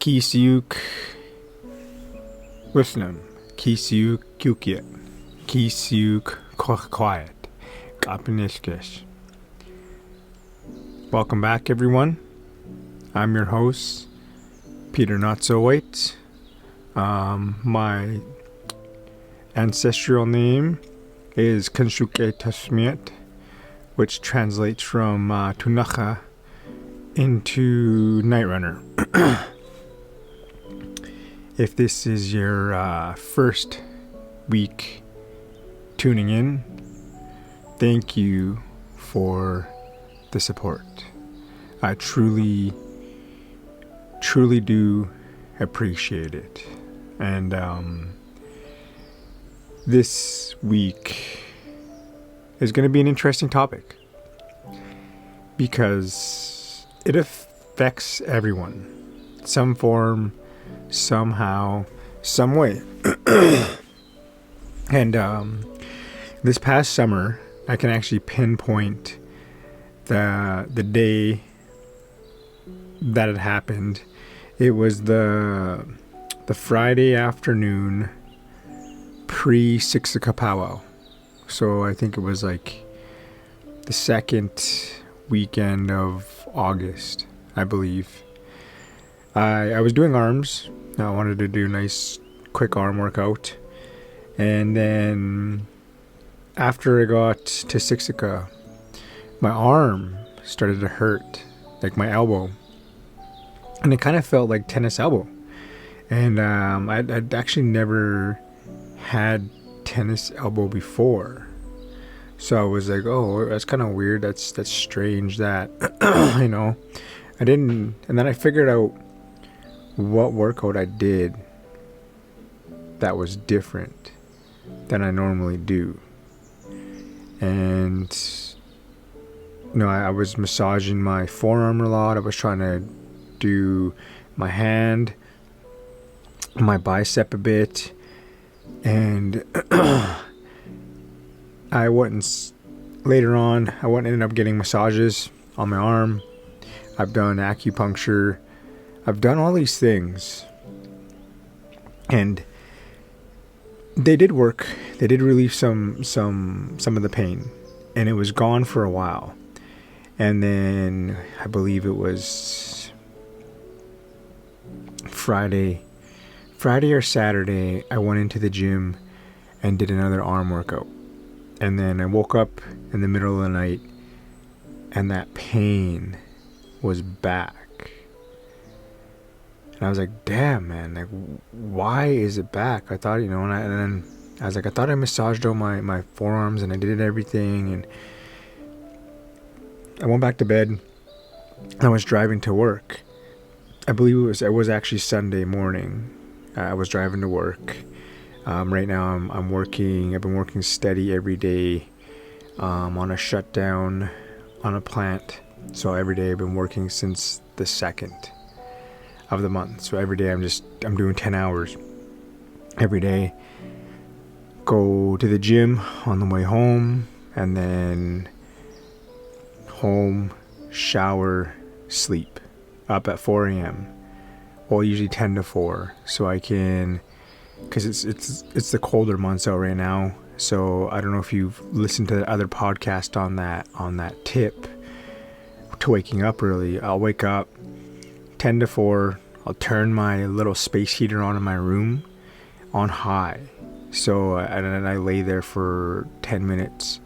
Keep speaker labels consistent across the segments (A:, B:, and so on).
A: Kisiuk Wisnam, Kisiuk Kukiet, Kisiuk Quiet, Kapinishkish. Welcome back, everyone. I'm your host, Peter Not So White. My ancestral name is Kanshuke Tashmiet, which translates from Tunacha into Night Runner. If this is your first week tuning in, thank you for the support. I truly do appreciate it. And this week is going to be an interesting topic because it affects everyone, some form, somehow, some way. And this past summer, I can actually pinpoint the day that it happened. It was the Friday afternoon pre-Siksika powwow. So I think it was like the second weekend of August, I believe. I was doing arms. I wanted to do a nice quick arm workout. And then after I got to Siksika, my arm started to hurt, like my elbow. And it kind of felt like tennis elbow. And I'd actually never had tennis elbow before. So I was like, oh, that's kind of weird. That's strange that, I didn't. And then I figured out what workout I did that was different than I normally do. And I was massaging my forearm a lot. I was trying to do my hand, my bicep a bit, and later on I ended up getting massages on my arm. I've done acupuncture. I've done all these things, and they did work. They did relieve some of the pain, and it was gone for a while. And then I believe it was Friday or Saturday, I went into the gym and did another arm workout. And then I woke up in the middle of the night, and that pain was back. And I was like, damn, man, like, why is it back? I thought, and then I was like, I thought I massaged all my forearms and I did everything. And I went back to bed. I was driving to work. I believe it was actually Sunday morning. I was driving to work. Right now I'm working. I've been working steady every day on a shutdown on a plant. So every day I've been working since the 2nd of the month. So every day I'm doing 10 hours every day. Go to the gym on the way home, and then home, shower, sleep. Up at 4 a.m. Well, usually 10 to 4, so I can, because it's the colder months out right now. So I don't know if you've listened to the other podcast on that tip to waking up early. I'll wake up 10 to 4, I'll turn my little space heater on in my room on high. So, and then I lay there for 10 minutes,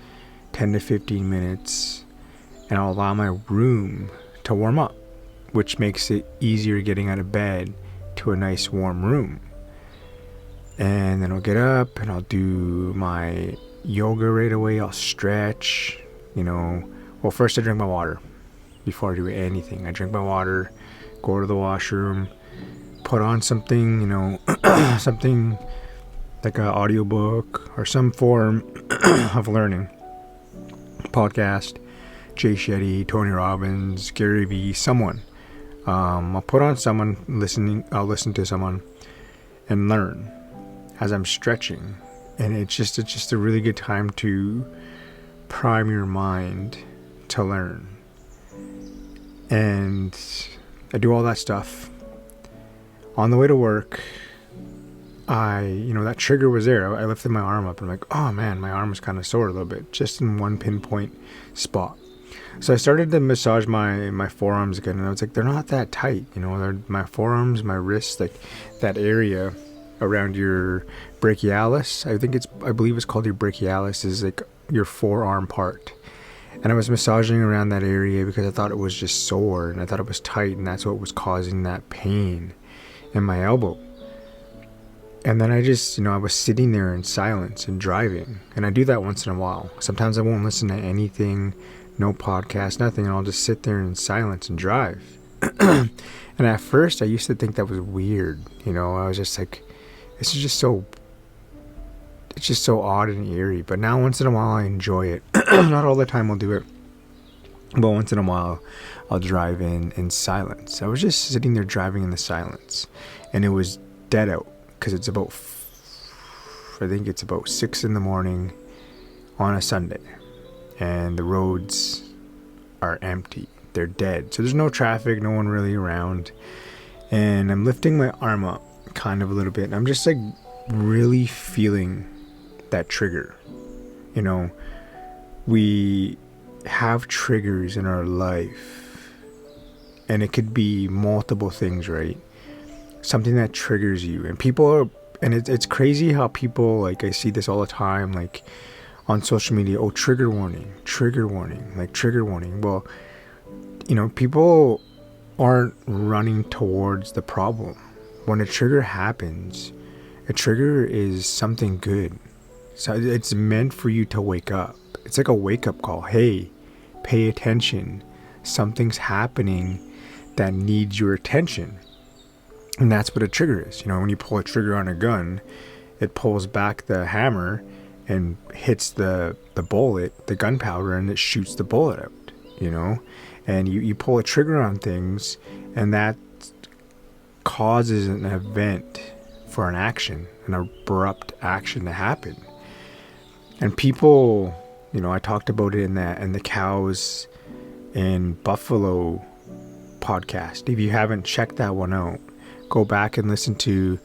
A: 10 to 15 minutes, and I'll allow my room to warm up, which makes it easier getting out of bed to a nice warm room. And then I'll get up and I'll do my yoga right away. I'll stretch, Well, first I drink my water. before I do anything. I drink my water, go to the washroom, put on something, something like an audiobook or some form of learning. Podcast, Jay Shetty, Tony Robbins, Gary Vee, someone. I'll put on someone I'll listen to someone and learn as I'm stretching. And it's just a really good time to prime your mind to learn. And I do all that stuff. On the way to work, that trigger was there. I lifted my arm up and I'm like, oh man, my arm was kind of sore a little bit, just in one pinpoint spot. So I started to massage my forearms again, and I was like, they're not that tight, they're my forearms, my wrists, like that area around your brachialis. I believe it's called your brachialis, is like your forearm part. And I was massaging around that area because I thought it was just sore and I thought it was tight, and that's what was causing that pain in my elbow. And then I just, I was sitting there in silence and driving. And I do that once in a while. Sometimes I won't listen to anything, no podcast, nothing. And I'll just sit there in silence and drive. And at first I used to think that was weird. I was just like, it's just so odd and eerie. But now once in a while I enjoy it. Not all the time I'll do it. But once in a while I'll drive in silence. I was just sitting there driving in the silence. And it was dead out. Because it's about 6 in the morning on a Sunday, and the roads are empty. They're dead. So there's no traffic, no one really around. And I'm lifting my arm up kind of a little bit, and I'm just like really feeling that trigger. We have triggers in our life, and it could be multiple things, right? Something that triggers you. And it's crazy how people, like, I see this all the time, like on social media, trigger warning, like trigger warning. Well, people aren't running towards the problem. When a trigger happens, a trigger is something good. So it's meant for you to wake up. It's like a wake up call. Hey, pay attention. Something's happening that needs your attention. And that's what a trigger is. When you pull a trigger on a gun, it pulls back the hammer and hits the bullet, the gunpowder, and it shoots the bullet out, And you pull a trigger on things, and that causes an event for an action, an abrupt action to happen. And people, I talked about it in the cows and buffalo podcast. If you haven't checked that one out, go back and listen to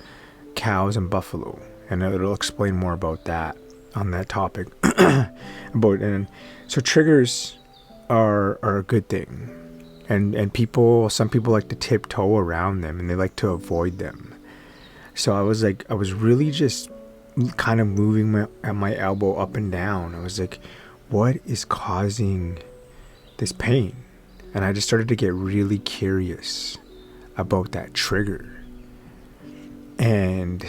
A: cows and buffalo, and it'll explain more about that on that topic. And so triggers are a good thing, and some people like to tiptoe around them, and they like to avoid them. So I was really just kind of moving my elbow up and down. I was like, what is causing this pain? And I just started to get really curious about that trigger. And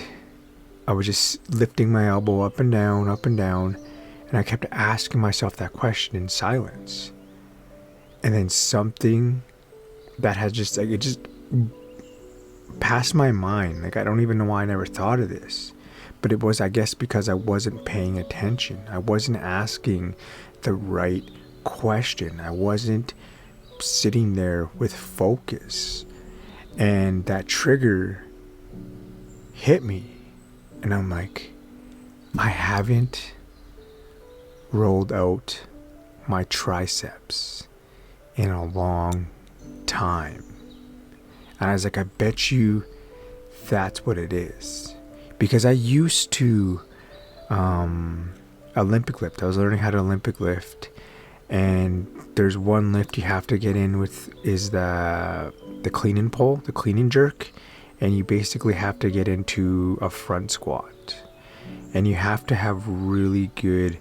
A: I was just lifting my elbow up and down, and I kept asking myself that question in silence. And then something that has just, like, it just passed my mind. Like, I don't even know why I never thought of this. But it was, I guess, because I wasn't paying attention. I wasn't asking the right question. I wasn't sitting there with focus. And that trigger hit me. And I'm like, I haven't rolled out my triceps in a long time. And I was like, I bet you that's what it is. Because I used to Olympic lift. I was learning how to Olympic lift. And there's one lift you have to get in with is the clean and pull, the clean and jerk. And you basically have to get into a front squat. And you have to have really good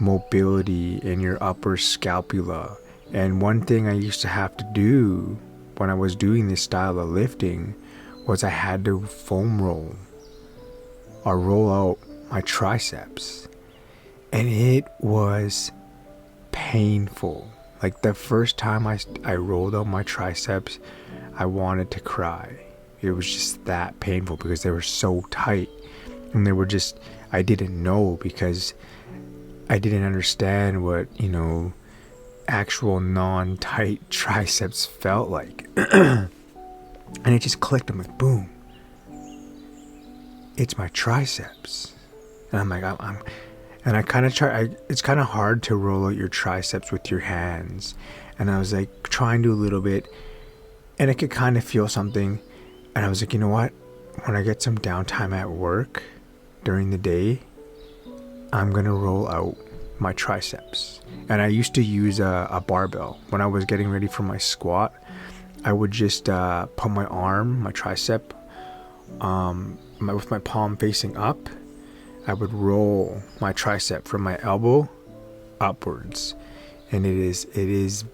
A: mobility in your upper scapula. And one thing I used to have to do when I was doing this style of lifting was I had to foam roll or roll out my triceps. And it was painful. Like the first time I rolled out my triceps, I wanted to cry. It was just that painful because they were so tight, and they were just, I didn't know, because I didn't understand what, actual non-tight triceps felt like. And it just clicked. I'm like, boom, it's my triceps. And I'm like, and I kind of it's kind of hard to roll out your triceps with your hands. And I was like trying to a little bit, and I could kind of feel something. And I was like, you know what? When I get some downtime at work during the day, I'm going to roll out my triceps. And I used to use a barbell. When I was getting ready for my squat, I would just put my arm, my tricep, with my palm facing up. I would roll my tricep from my elbow upwards. And it is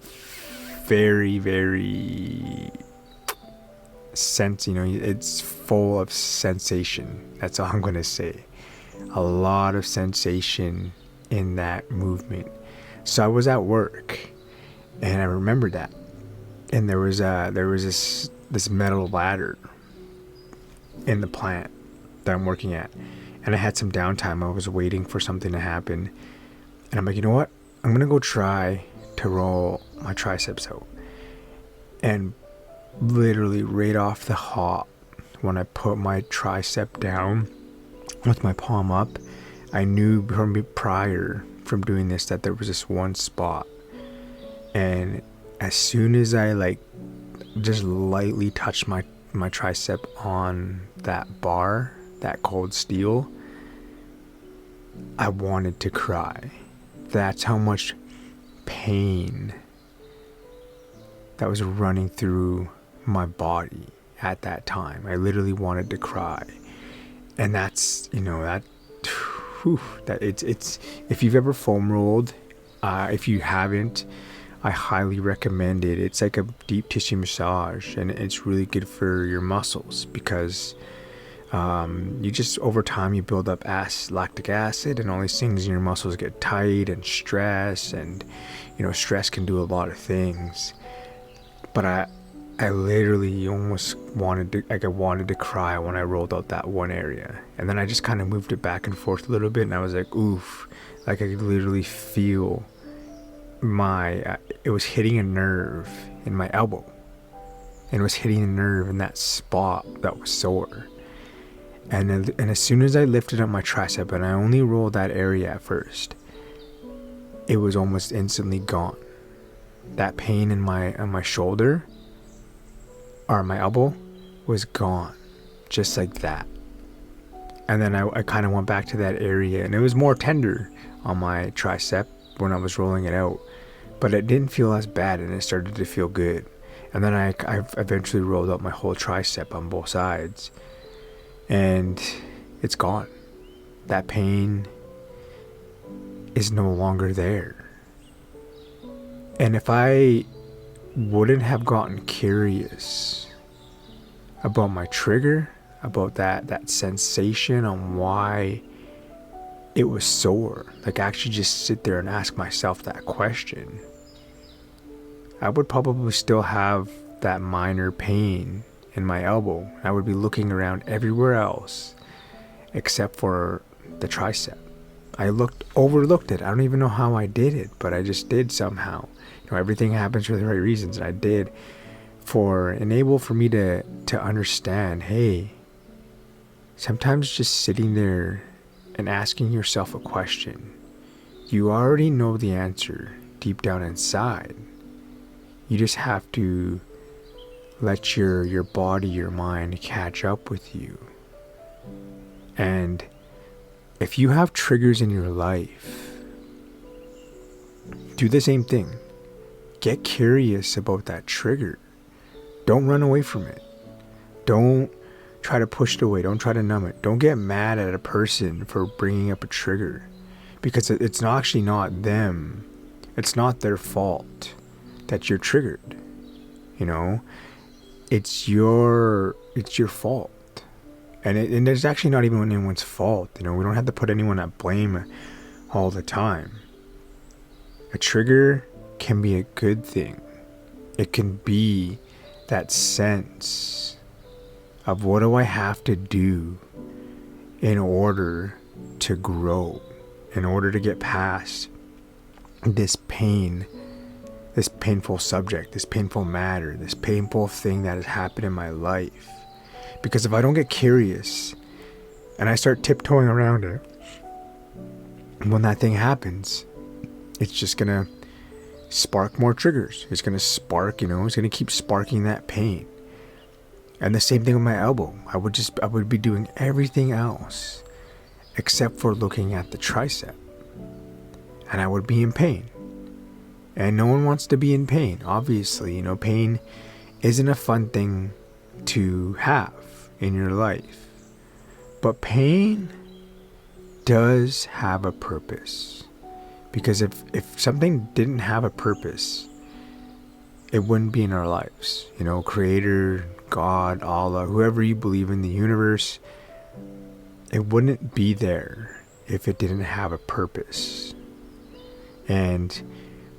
A: very, very it's full of sensation. That's all I'm going to say. A lot of sensation in that movement. So I was at work, and I remember that. And there was this metal ladder in the plant that I'm working at. And I had some downtime. I was waiting for something to happen. And I'm like, you know what? I'm going to go try to roll my triceps out. And literally right off the hop, when I put my tricep down with my palm up, I knew prior from doing this that there was this one spot. And as soon as I just lightly touched my tricep on that bar, that cold steel, I wanted to cry. That's how much pain that was running through my body at that time. I literally wanted to cry. And that's, that it's if you've ever foam rolled, if you haven't, I highly recommend it. It's like a deep tissue massage, and it's really good for your muscles, because you just, over time, you build up lactic acid, and all these things in your muscles get tight, and stress, and stress can do a lot of things. But I literally almost wanted to cry when I rolled out that one area. And then I just kind of moved it back and forth a little bit, and I was like, oof. Like I could literally feel it was hitting a nerve in my elbow. And it was hitting a nerve in that spot that was sore. And as soon as I lifted up my tricep, and I only rolled that area at first, it was almost instantly gone. That pain in my shoulder, or my elbow, was gone, just like that. And then I kind of went back to that area, and it was more tender on my tricep when I was rolling it out, but it didn't feel as bad, and it started to feel good. And then I eventually rolled out my whole tricep on both sides, and it's gone. That pain is no longer there. And if I wouldn't have gotten curious about my trigger, about that sensation on why it was sore, actually just sit there and ask myself that question, I would probably still have that minor pain in my elbow. I would be looking around everywhere else except for the tricep. I overlooked it. I don't even know how I did it, but I just did somehow. Everything happens for the right reasons, and I did for me to understand, hey, sometimes just sitting there and asking yourself a question, you already know the answer deep down inside. You just have to let your body, your mind catch up with you. And if you have triggers in your life, do the same thing. Get curious about that trigger. Don't run away from it. Don't try to push it away. Don't try to numb it. Don't get mad at a person for bringing up a trigger, because it's actually not them. It's not their fault that you're triggered. It's your fault. And there's actually not even anyone's fault. We don't have to put anyone at blame all the time. A trigger can be a good thing. It can be that sense of, what do I have to do in order to grow, in order to get past this pain, this painful subject, this painful matter, this painful thing that has happened in my life. Because if I don't get curious and I start tiptoeing around it, when that thing happens, it's just gonna spark more triggers. It's gonna spark, it's gonna keep sparking that pain. And the same thing with my elbow. I would be doing everything else except for looking at the tricep, and I would be in pain. And no one wants to be in pain, obviously. Pain isn't a fun thing to have in your life. But pain does have a purpose. Because if something didn't have a purpose, it wouldn't be in our lives. Creator, God, Allah, whoever you believe in, the universe, it wouldn't be there if it didn't have a purpose. And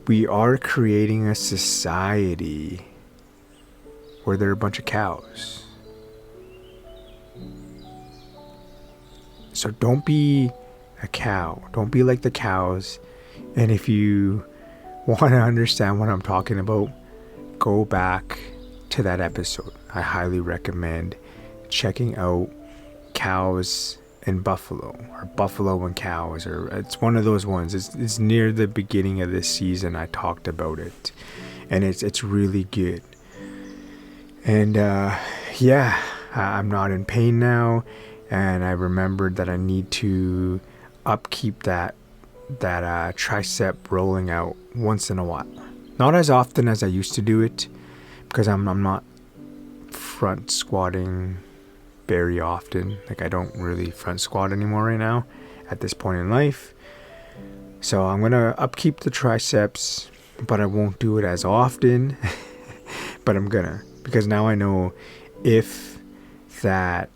A: we are creating a society where there are a bunch of cows. So don't be a cow. Don't be like the cows. And if you want to understand what I'm talking about, go back to that episode. I highly recommend checking out Cows and Buffalo, or Buffalo and Cows, or it's one of those ones. It's near the beginning of this season. I talked about it, and it's really good. And I'm not in pain now, and I remembered that I need to upkeep that tricep rolling out once in a while. Not as often as I used to do it, because I'm not front squatting very often. Like, I don't really front squat anymore right now at this point in life. So I'm gonna upkeep the triceps, but I won't do it as often. But I'm gonna, because now I know if that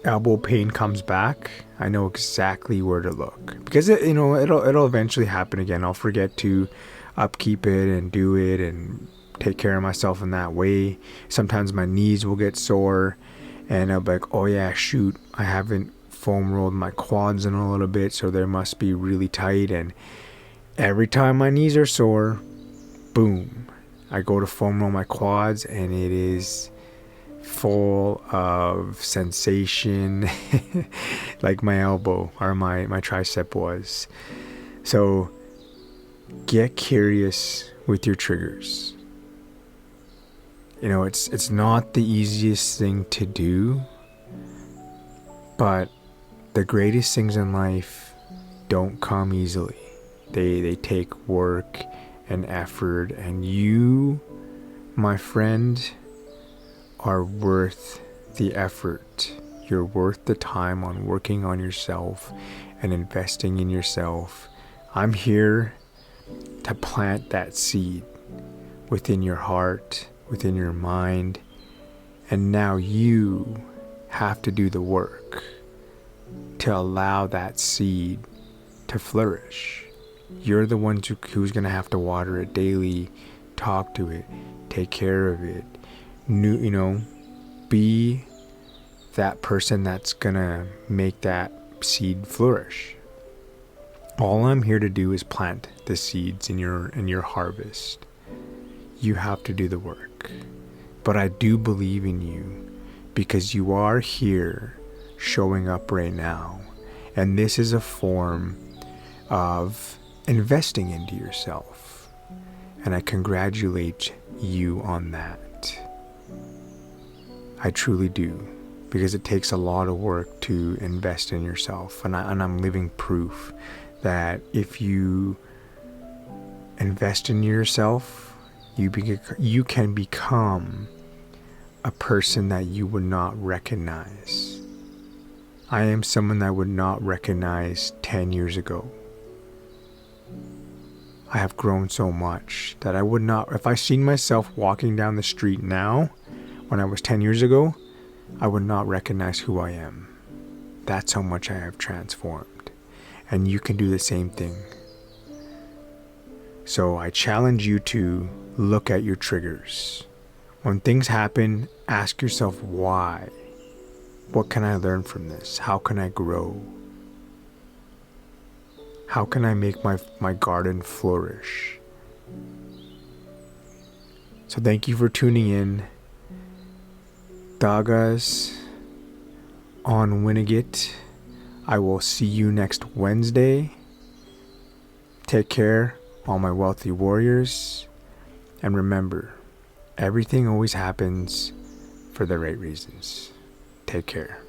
A: elbow pain comes back, I know exactly where to look. Because it'll eventually happen again. I'll forget to upkeep it and do it and take care of myself in that way. Sometimes my knees will get sore, and I'll be like, oh yeah, shoot, I haven't foam rolled my quads in a little bit, so they must be really tight. And every time my knees are sore, boom, I go to foam roll my quads, and it is full of sensation like my elbow or my tricep was. So get curious with your triggers. It's not the easiest thing to do, but the greatest things in life don't come easily. They take work and effort, and you, my friend, are worth the effort. You're worth the time on working on yourself and investing in yourself. I'm here to plant that seed within your heart, within your mind, and now you have to do the work to allow that seed to flourish. You're the one who's going to have to water it daily, talk to it, take care of it, be that person that's going to make that seed flourish. All I'm here to do is plant the seeds in your harvest. You have to do the work. But I do believe in you, because you are here showing up right now. And this is a form of investing into yourself. And I congratulate you on that. I truly do. Because it takes a lot of work to invest in yourself. And I'm living proof that if you invest in yourself, you can become a person that you would not recognize. I am someone that I would not recognize 10 years ago. I have grown so much that I would not, if I seen myself walking down the street now, when I was 10 years ago, I would not recognize who I am. That's how much I have transformed. And you can do the same thing. So I challenge you to look at your triggers. When things happen, ask yourself why. What can I learn from this? How can I grow? How can I make my garden flourish? So thank you for tuning in. Dagas on Winnegit. I will see you next Wednesday. Take care, all my wealthy warriors. And remember, everything always happens for the right reasons. Take care.